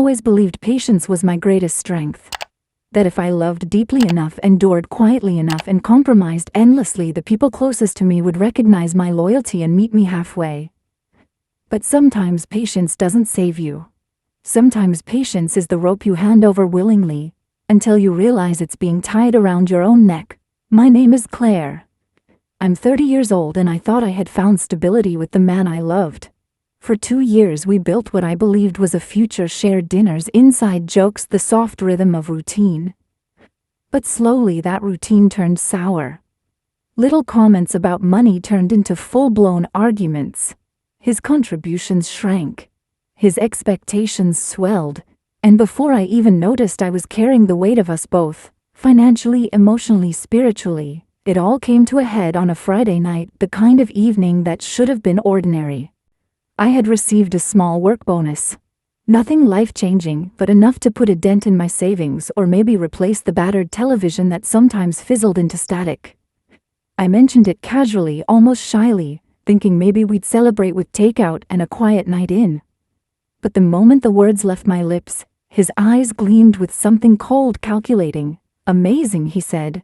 always believed patience was my greatest strength. That if I loved deeply enough, endured quietly enough, and compromised endlessly, the people closest to me would recognize my loyalty and meet me halfway. But sometimes patience doesn't save you. Sometimes patience is the rope you hand over willingly, until you realize it's being tied around your own neck. My name is Claire. I'm 30 years old and I thought I had found stability with the man I loved. For 2 years we built what I believed was a future, shared dinners, inside jokes, the soft rhythm of routine. But slowly that routine turned sour. Little comments about money turned into full-blown arguments. His contributions shrank. His expectations swelled. And before I even noticed, I was carrying the weight of us both, financially, emotionally, spiritually. It all came to a head on a Friday night, the kind of evening that should have been ordinary. I had received a small work bonus. Nothing life-changing, but enough to put a dent in my savings or maybe replace the battered television that sometimes fizzled into static. I mentioned it casually, almost shyly, thinking maybe we'd celebrate with takeout and a quiet night in. But the moment the words left my lips, his eyes gleamed with something cold, calculating. "Amazing," he said.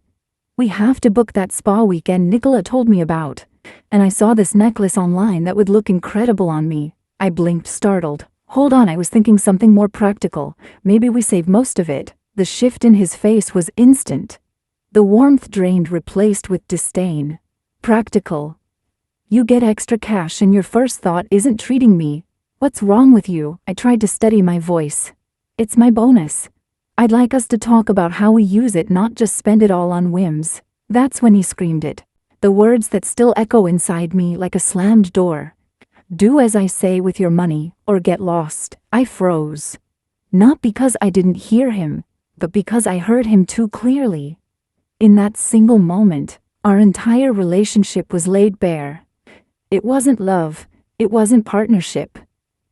"We have to book that spa weekend Nicola told me about. And I saw this necklace online that would look incredible on me." I blinked, startled. "Hold on, I was thinking something more practical. Maybe we save most of it." The shift in his face was instant. The warmth drained, replaced with disdain. "Practical? You get extra cash and your first thought isn't treating me. What's wrong with you?" I tried to steady my voice. "It's my bonus. I'd like us to talk about how we use it, not just spend it all on whims." That's when he screamed it. The words that still echo inside me like a slammed door. "Do as I say with your money, or get lost." I froze. Not because I didn't hear him, but because I heard him too clearly. In that single moment, our entire relationship was laid bare. It wasn't love, it wasn't partnership.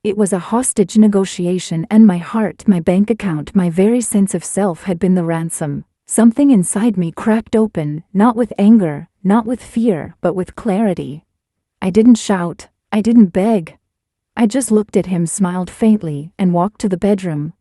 It was a hostage negotiation, and my heart, my bank account, my very sense of self had been the ransom. Something inside me cracked open, not with anger, not with fear, but with clarity. I didn't shout, I didn't beg. I just looked at him, smiled faintly, and walked to the bedroom.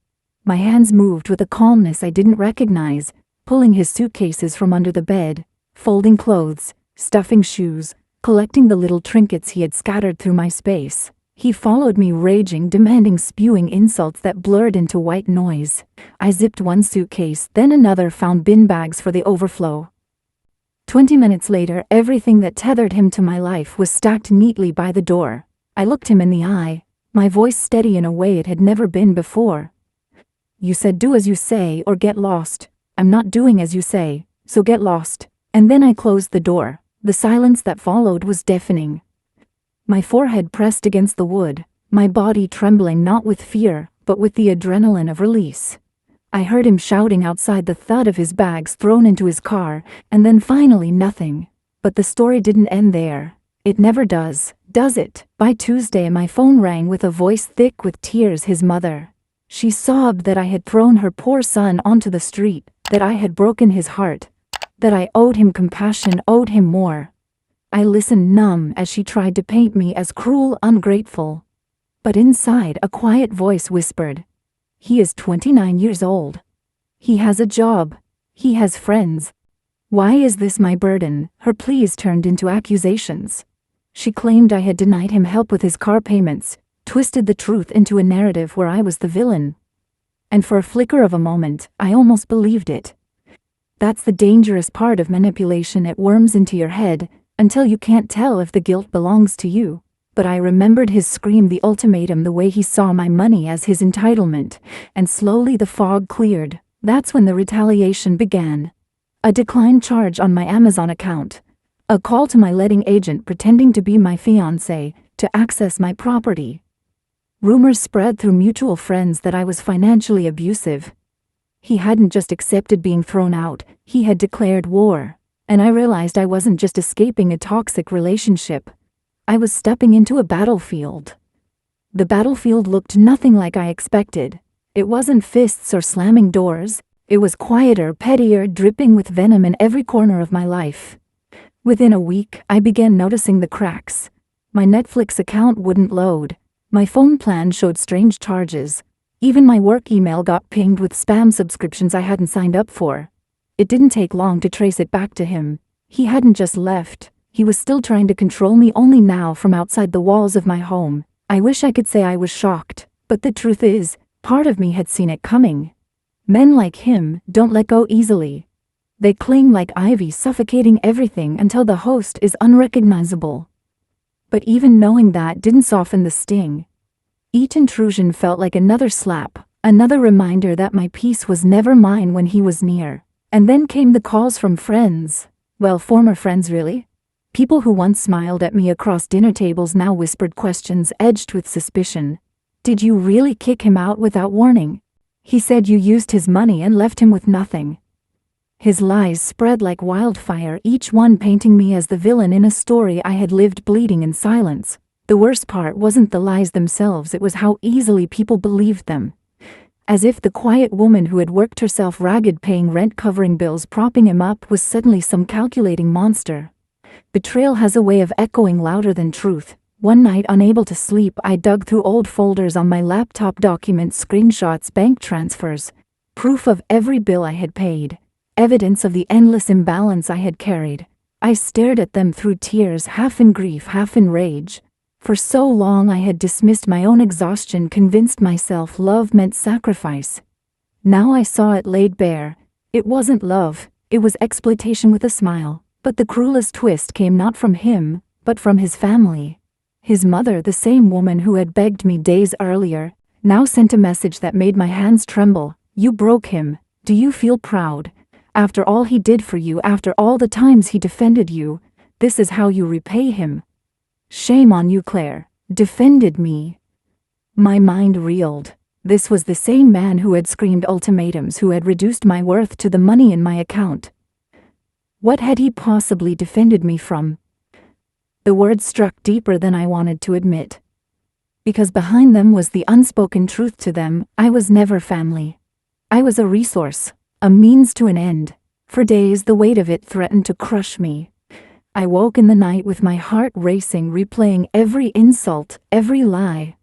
My hands moved with a calmness I didn't recognize, pulling his suitcases from under the bed, folding clothes, stuffing shoes, collecting the little trinkets he had scattered through my space. He followed me, raging, demanding, spewing insults that blurred into white noise. I zipped one suitcase, then another, found bin bags for the overflow. 20 minutes later, everything that tethered him to my life was stacked neatly by the door. I looked him in the eye, my voice steady in a way it had never been before. "You said do as you say or get lost. I'm not doing as you say, so get lost." And then I closed the door. The silence that followed was deafening. My forehead pressed against the wood, my body trembling not with fear, but with the adrenaline of release. I heard him shouting outside, the thud of his bags thrown into his car, and then finally nothing. But the story didn't end there. It never does it? By Tuesday my phone rang with a voice thick with tears, his mother. She sobbed that I had thrown her poor son onto the street, that I had broken his heart, that I owed him compassion, owed him more. I listened numb as she tried to paint me as cruel, ungrateful. But inside, a quiet voice whispered, "He is 29 years old. He has a job. He has friends. Why is this my burden?" Her pleas turned into accusations. She claimed I had denied him help with his car payments, twisted the truth into a narrative where I was the villain. And for a flicker of a moment, I almost believed it. That's the dangerous part of manipulation. It worms into your head, until you can't tell if the guilt belongs to you. But I remembered his scream, the ultimatum, the way he saw my money as his entitlement, and slowly the fog cleared. That's when the retaliation began. A decline charge on my Amazon account. A call to my letting agent pretending to be my fiancé to access my property. Rumors spread through mutual friends that I was financially abusive. He hadn't just accepted being thrown out, he had declared war. And I realized I wasn't just escaping a toxic relationship. I was stepping into a battlefield. The battlefield looked nothing like I expected. It wasn't fists or slamming doors. It was quieter, pettier, dripping with venom in every corner of my life. Within a week, I began noticing the cracks. My Netflix account wouldn't load. My phone plan showed strange charges. Even my work email got pinged with spam subscriptions I hadn't signed up for. It didn't take long to trace it back to him. He hadn't just left. He was still trying to control me, only now from outside the walls of my home. I wish I could say I was shocked, but the truth is, part of me had seen it coming. Men like him don't let go easily. They cling like ivy, suffocating everything until the host is unrecognizable. But even knowing that didn't soften the sting. Each intrusion felt like another slap, another reminder that my peace was never mine when he was near. And then came the calls from friends. Well, former friends really. People who once smiled at me across dinner tables now whispered questions edged with suspicion. Did you really kick him out without warning? He said you used his money and left him with nothing. His lies spread like wildfire, each one painting me as the villain in a story I had lived bleeding in silence. The worst part wasn't the lies themselves, it was how easily people believed them. As if the quiet woman who had worked herself ragged paying rent, covering bills, propping him up was suddenly some calculating monster. Betrayal has a way of echoing louder than truth. One night, unable to sleep, I dug through old folders on my laptop, documents, screenshots, bank transfers, proof of every bill I had paid, evidence of the endless imbalance I had carried. I stared at them through tears, half in grief, half in rage. For so long I had dismissed my own exhaustion, convinced myself love meant sacrifice. Now I saw it laid bare. It wasn't love, it was exploitation with a smile. But the cruelest twist came not from him, but from his family. His mother, the same woman who had begged me days earlier, now sent a message that made my hands tremble. You broke him. Do you feel proud? After all he did for you, after all the times he defended you, this is how you repay him. Shame on you, Claire. Defended me. My mind reeled. This was the same man who had screamed ultimatums, who had reduced my worth to the money in my account. What had he possibly defended me from? The words struck deeper than I wanted to admit. Because behind them was the unspoken truth to them, I was never family. I was a resource, a means to an end. For days the weight of it threatened to crush me. I woke in the night with my heart racing, replaying every insult, every lie.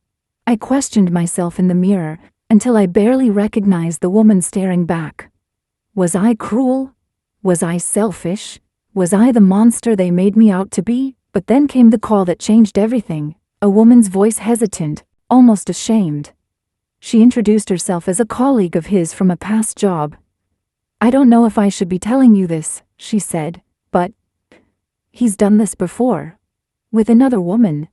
I questioned myself in the mirror, until I barely recognized the woman staring back. Was I cruel? Was I selfish? Was I the monster they made me out to be? But then came the call that changed everything. A woman's voice, hesitant, almost ashamed. She introduced herself as a colleague of his from a past job. I don't know if I should be telling you this, she said, but he's done this before. With another woman.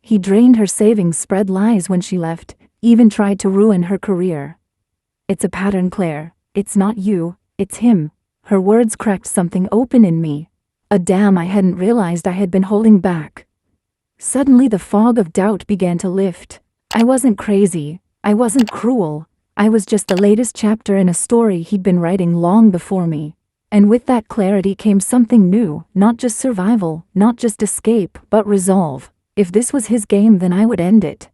He drained her savings, spread lies when she left, even tried to ruin her career. It's a pattern, Claire. It's not you, it's him. Her words cracked something open in me. A dam I hadn't realized I had been holding back. Suddenly the fog of doubt began to lift. I wasn't crazy. I wasn't cruel. I was just the latest chapter in a story he'd been writing long before me. And with that clarity came something new, not just survival, not just escape, but resolve. If this was his game, then I would end it.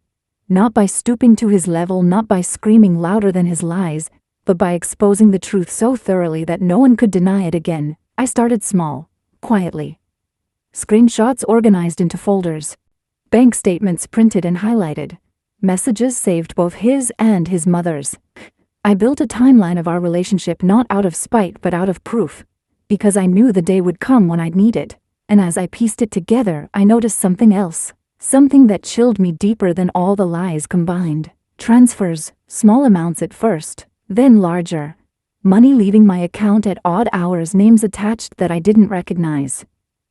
Not by stooping to his level, not by screaming louder than his lies, but by exposing the truth so thoroughly that no one could deny it again. I started small, quietly. Screenshots organized into folders. Bank statements printed and highlighted. Messages saved, both his and his mother's. I built a timeline of our relationship, not out of spite but out of proof, because I knew the day would come when I'd need it. And as I pieced it together, I noticed something else. Something that chilled me deeper than all the lies combined. Transfers, small amounts at first, then larger. Money leaving my account at odd hours, names attached that I didn't recognize.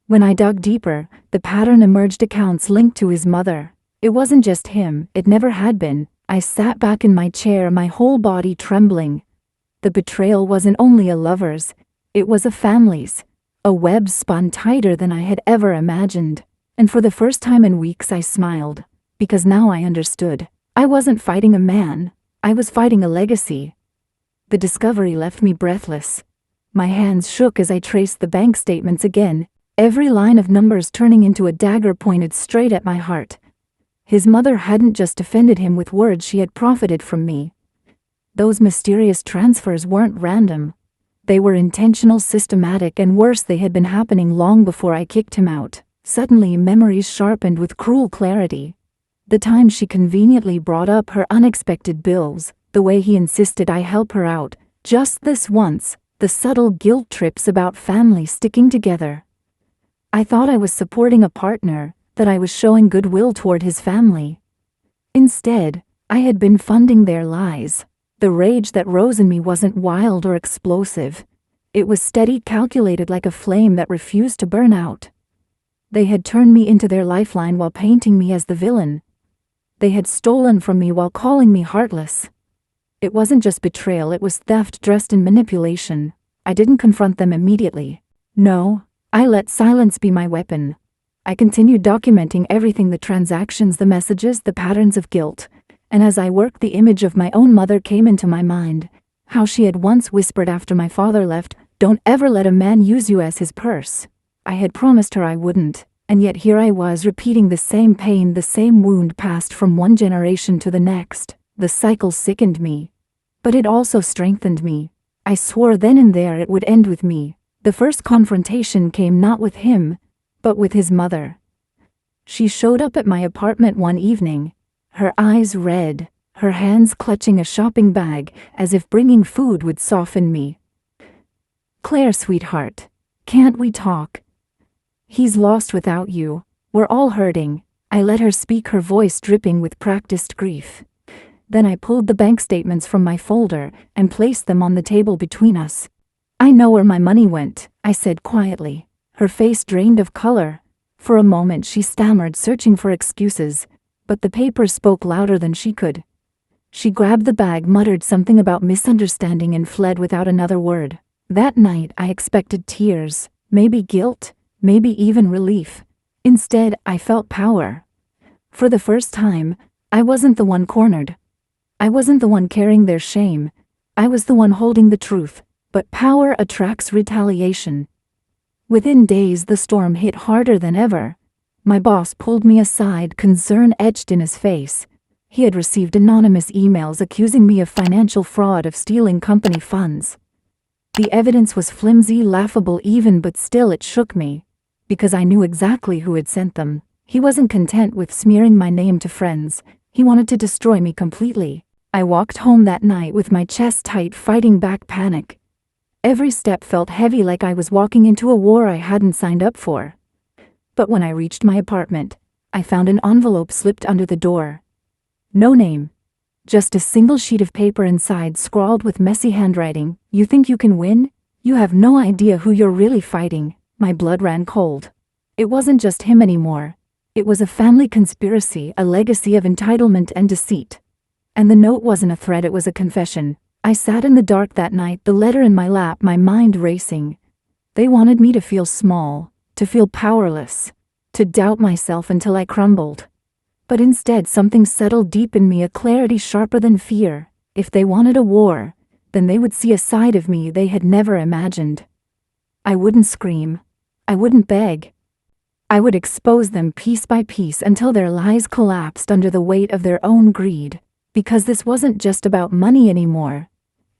When I dug deeper, the pattern emerged: accounts linked to his mother. It wasn't just him, it never had been. I sat back in my chair, my whole body trembling. The betrayal wasn't only a lover's, it was a family's. A web spun tighter than I had ever imagined. And for the first time in weeks I smiled, because now I understood. I wasn't fighting a man, I was fighting a legacy. The discovery left me breathless. My hands shook as I traced the bank statements again, every line of numbers turning into a dagger pointed straight at my heart. His mother hadn't just defended him with words, she had profited from me. Those mysterious transfers weren't random. They were intentional, systematic, and worse, they had been happening long before I kicked him out. Suddenly, memories sharpened with cruel clarity. The time she conveniently brought up her unexpected bills, The way he insisted I help her out, just this once, the subtle guilt trips about family sticking together. I thought I was supporting a partner, that I was showing goodwill toward his family. Instead, I had been funding their lies. The rage that rose in me wasn't wild or explosive. It was steady, calculated, like a flame that refused to burn out. They had turned me into their lifeline while painting me as the villain. They had stolen from me while calling me heartless. It wasn't just betrayal, it was theft dressed in manipulation. I didn't confront them immediately. No, I let silence be my weapon. I continued documenting everything, the transactions, the messages, the patterns of guilt. And as I worked, the image of my own mother came into my mind. How she had once whispered after my father left, "Don't ever let a man use you as his purse." I had promised her I wouldn't, and yet here I was repeating the same pain, the same wound passed from one generation to the next. The cycle sickened me. But it also strengthened me. I swore then and there it would end with me. The first confrontation came not with him, but with his mother. She showed up at my apartment one evening, her eyes red, her hands clutching a shopping bag, as if bringing food would soften me. "Claire, sweetheart, can't we talk? He's lost without you. We're all hurting." I let her speak, her voice dripping with practiced grief. Then I pulled the bank statements from my folder and placed them on the table between us. "I know where my money went," I said quietly. Her face drained of color. For a moment she stammered, searching for excuses, but the papers spoke louder than she could. She grabbed the bag, muttered something about misunderstanding, and fled without another word. That night I expected tears, maybe guilt, maybe even relief. Instead, I felt power. For the first time, I wasn't the one cornered. I wasn't the one carrying their shame. I was the one holding the truth. But power attracts retaliation. Within days, the storm hit harder than ever. My boss pulled me aside, concern etched in his face. He had received anonymous emails accusing me of financial fraud, of stealing company funds. The evidence was flimsy, laughable even, but still it shook me, because I knew exactly who had sent them. He wasn't content with smearing my name to friends. He wanted to destroy me completely. I walked home that night with my chest tight, fighting back panic. Every step felt heavy, like I was walking into a war I hadn't signed up for. But when I reached my apartment, I found an envelope slipped under the door. No name. Just a single sheet of paper inside, scrawled with messy handwriting. "You think you can win? You have no idea who you're really fighting." My blood ran cold. It wasn't just him anymore. It was a family conspiracy, a legacy of entitlement and deceit. And the note wasn't a threat, it was a confession. I sat in the dark that night, the letter in my lap, my mind racing. They wanted me to feel small, to feel powerless, to doubt myself until I crumbled. But instead, something settled deep in me, a clarity sharper than fear. If they wanted a war, then they would see a side of me they had never imagined. I wouldn't scream. I wouldn't beg. I would expose them piece by piece until their lies collapsed under the weight of their own greed. Because this wasn't just about money anymore.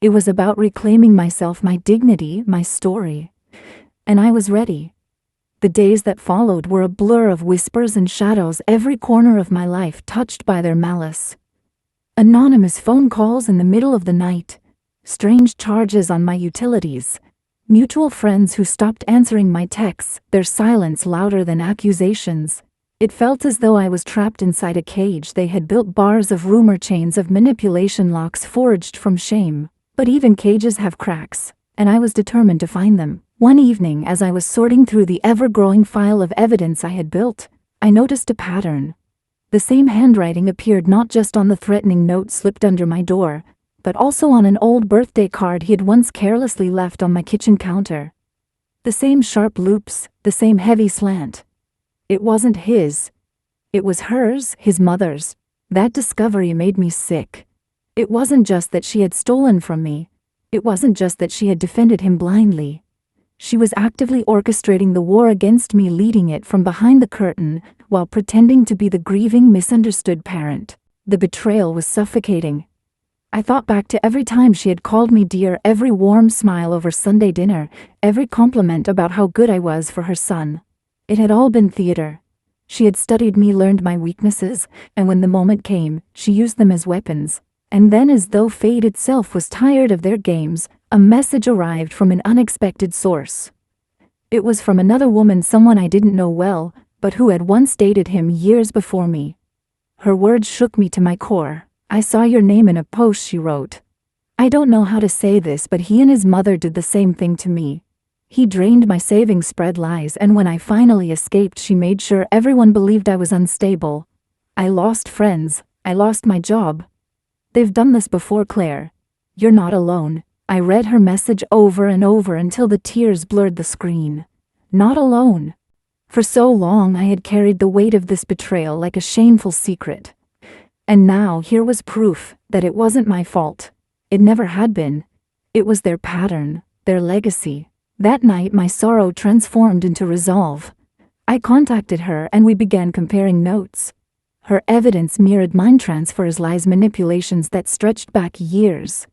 It was about reclaiming myself, my dignity, my story. And I was ready. The days that followed were a blur of whispers and shadows, every corner of my life touched by their malice. Anonymous phone calls in the middle of the night, strange charges on my utilities, mutual friends who stopped answering my texts, their silence louder than accusations. It felt as though I was trapped inside a cage. They had built bars of rumor, chains of manipulation, locks forged from shame. But even cages have cracks, and I was determined to find them. One evening, as I was sorting through the ever-growing file of evidence I had built, I noticed a pattern. The same handwriting appeared not just on the threatening note slipped under my door, but also on an old birthday card he had once carelessly left on my kitchen counter. The same sharp loops, the same heavy slant. It wasn't his. It was hers, his mother's. That discovery made me sick. It wasn't just that she had stolen from me. It wasn't just that she had defended him blindly. She was actively orchestrating the war against me, leading it from behind the curtain, while pretending to be the grieving, misunderstood parent. The betrayal was suffocating. I thought back to every time she had called me dear, every warm smile over Sunday dinner, every compliment about how good I was for her son. It had all been theater. She had studied me, learned my weaknesses, and when the moment came, she used them as weapons. And then, as though fate itself was tired of their games, a message arrived from an unexpected source. It was from another woman, someone I didn't know well, but who had once dated him years before me. Her words shook me to my core. "I saw your name in a post," she wrote. "I don't know how to say this, but he and his mother did the same thing to me. He drained my savings, spread lies, and when I finally escaped, she made sure everyone believed I was unstable. I lost friends. I lost my job. They've done this before, Claire. You're not alone." I read her message over and over until the tears blurred the screen. Not alone. For so long I had carried the weight of this betrayal like a shameful secret. And now here was proof that it wasn't my fault. It never had been. It was their pattern, their legacy. That night my sorrow transformed into resolve. I contacted her and we began comparing notes. Her evidence mirrored mine, transfers, lies, manipulations that stretched back years.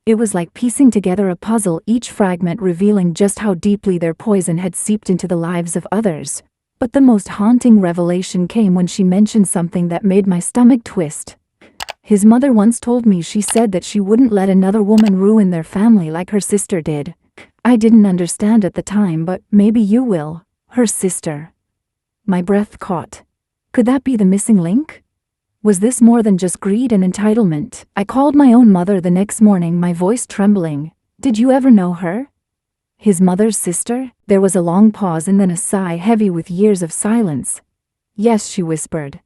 It was like piecing together a puzzle, each fragment revealing just how deeply their poison had seeped into the lives of others. But the most haunting revelation came when she mentioned something that made my stomach twist. His mother once told me, she said that she wouldn't let another woman ruin their family like her sister did. I didn't understand at the time, but maybe you will. Her sister. My breath caught. Could that be the missing link? Was this more than just greed and entitlement? I called my own mother the next morning, my voice trembling. "Did you ever know her?" "His mother's sister?" There was a long pause and then a sigh heavy with years of silence. "Yes," she whispered.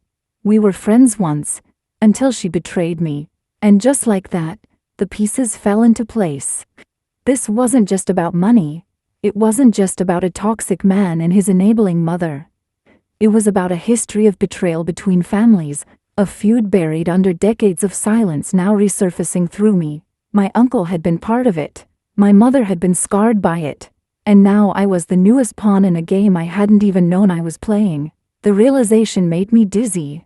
"We were friends once, until she betrayed me." And just like that, the pieces fell into place. This wasn't just about money. It wasn't just about a toxic man and his enabling mother. It was about a history of betrayal between families, a feud buried under decades of silence now resurfacing through me. My uncle had been part of it. My mother had been scarred by it. And now I was the newest pawn in a game I hadn't even known I was playing. The realization made me dizzy.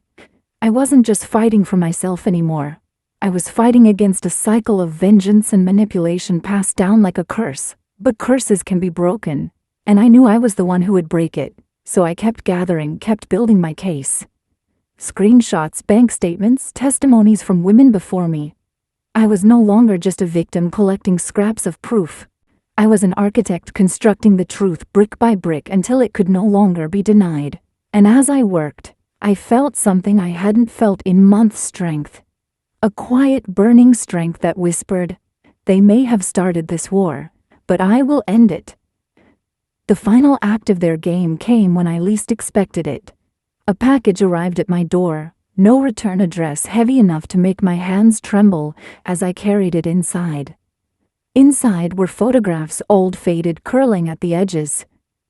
I wasn't just fighting for myself anymore. I was fighting against a cycle of vengeance and manipulation passed down like a curse. But curses can be broken. And I knew I was the one who would break it. So I kept gathering, kept building my case. Screenshots, bank statements, testimonies from women before me. I was no longer just a victim collecting scraps of proof. I was an architect constructing the truth brick by brick until it could no longer be denied. And as I worked, I felt something I hadn't felt in months: strength. A quiet, burning strength that whispered, "They may have started this war, but I will end it." The final act of their game came when I least expected it. A package arrived at my door, no return address, heavy enough to make my hands tremble as I carried it inside. Inside were photographs, old, faded, curling at the edges.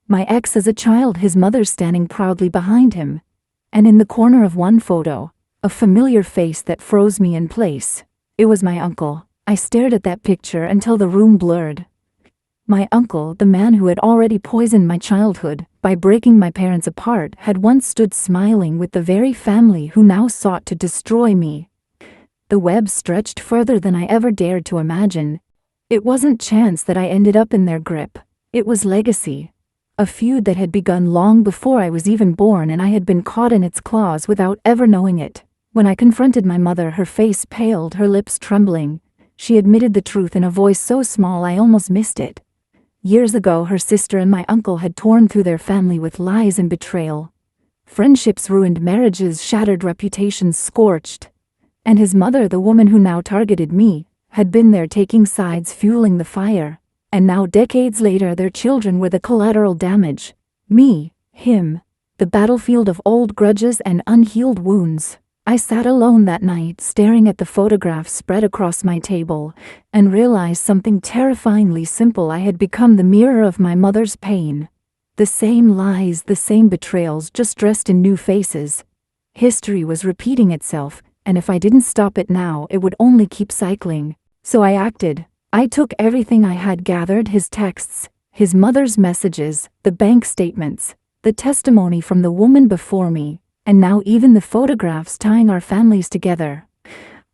My ex as a child, his mother standing proudly behind him. And in the corner of one photo, a familiar face that froze me in place. It was my uncle. I stared at that picture until the room blurred. My uncle, the man who had already poisoned my childhood by breaking my parents apart, had once stood smiling with the very family who now sought to destroy me. The web stretched further than I ever dared to imagine. It wasn't chance that I ended up in their grip. It was legacy. A feud that had begun long before I was even born, and I had been caught in its claws without ever knowing it. When I confronted my mother, her face paled, her lips trembling. She admitted the truth in a voice so small I almost missed it. Years ago, her sister and my uncle had torn through their family with lies and betrayal. Friendships ruined, marriages shattered, reputations scorched. And his mother, the woman who now targeted me, had been there taking sides, fueling the fire. And now, decades later, their children were the collateral damage. Me, him, the battlefield of old grudges and unhealed wounds. I sat alone that night, staring at the photographs spread across my table, and realized something terrifyingly simple. I had become the mirror of my mother's pain. The same lies, the same betrayals, just dressed in new faces. History was repeating itself, and if I didn't stop it now, it would only keep cycling. So I acted. I took everything I had gathered: his texts, his mother's messages, the bank statements, the testimony from the woman before me, and now even the photographs tying our families together.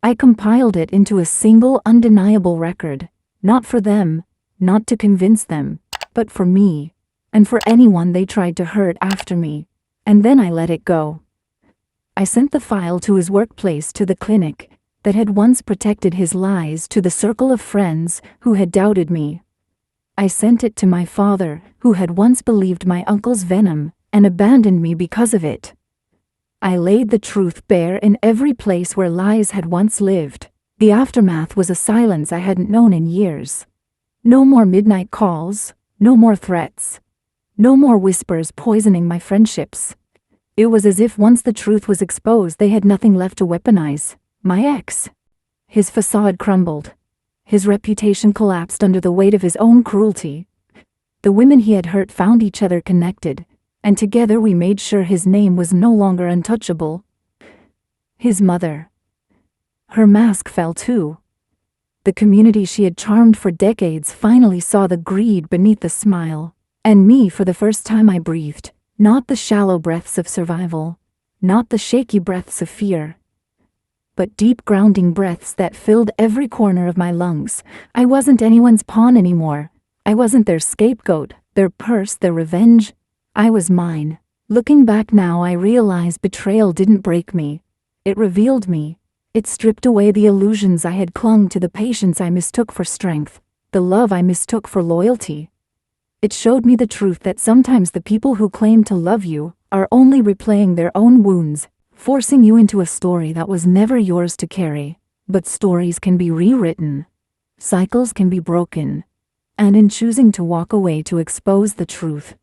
I compiled it into a single undeniable record, not for them, not to convince them, but for me, and for anyone they tried to hurt after me. And then I let it go. I sent the file to his workplace, to the clinic, that had once protected his lies to the circle of friends who had doubted me. I sent it to my father, who had once believed my uncle's venom and abandoned me because of it. I laid the truth bare in every place where lies had once lived. The aftermath was a silence I hadn't known in years. No more midnight calls, no more threats, no more whispers poisoning my friendships. It was as if once the truth was exposed, they had nothing left to weaponize. My ex. His facade crumbled. His reputation collapsed under the weight of his own cruelty. The women he had hurt found each other connected, and together we made sure his name was no longer untouchable. His mother. Her mask fell too. The community she had charmed for decades finally saw the greed beneath the smile. And me, for the first time, I breathed. Not the shallow breaths of survival, not the shaky breaths of fear, but deep grounding breaths that filled every corner of my lungs. I wasn't anyone's pawn anymore. I wasn't their scapegoat, their purse, their revenge. I was mine. Looking back now, I realize betrayal didn't break me. It revealed me. It stripped away the illusions I had clung to, the patience I mistook for strength, the love I mistook for loyalty. It showed me the truth that sometimes the people who claim to love you are only replaying their own wounds, forcing you into a story that was never yours to carry. But stories can be rewritten. Cycles can be broken. And in choosing to walk away to expose the truth,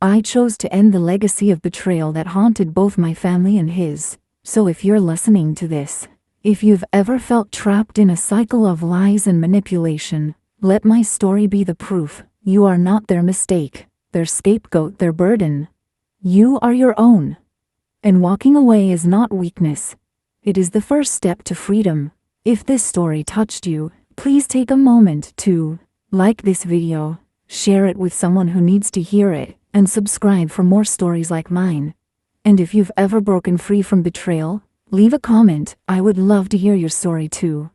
I chose to end the legacy of betrayal that haunted both my family and his. So if you're listening to this, if you've ever felt trapped in a cycle of lies and manipulation, let my story be the proof. You are not their mistake, their scapegoat, their burden. You are your own. And walking away is not weakness. It is the first step to freedom. If this story touched you, please take a moment to like this video, share it with someone who needs to hear it, and subscribe for more stories like mine. And if you've ever broken free from betrayal, leave a comment. I would love to hear your story too.